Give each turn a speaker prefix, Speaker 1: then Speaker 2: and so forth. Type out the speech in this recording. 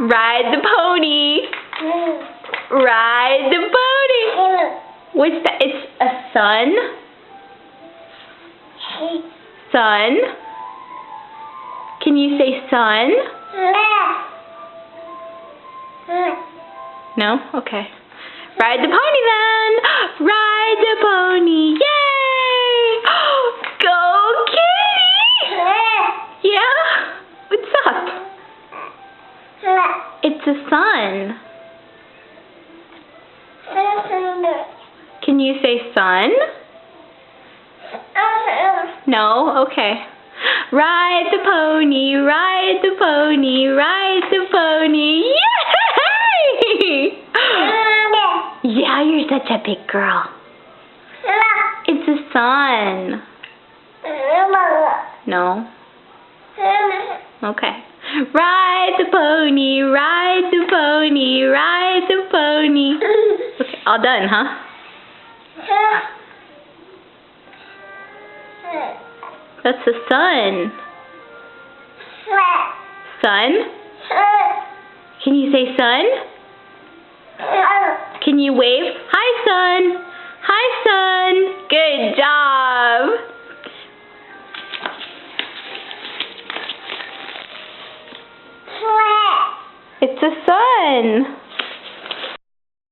Speaker 1: Ride the pony. Ride the pony. What's that? It's a sun? Sun? Can you say sun? No? Okay. Ride the pony then! Ride the pony! Yay! Go kitty! Yeah? What's up? It's a sun. Can you say sun? No? Okay. Ride the pony, ride the pony, ride the pony. Yay! Yeah, you're such a big girl. It's a sun. No? Okay. Ride the pony, ride the pony, ride the pony. Okay, all done, huh? That's the sun. Sun? Can you say sun? Can you wave? Hi, sun. Hi, sun. Good job. It's a sun.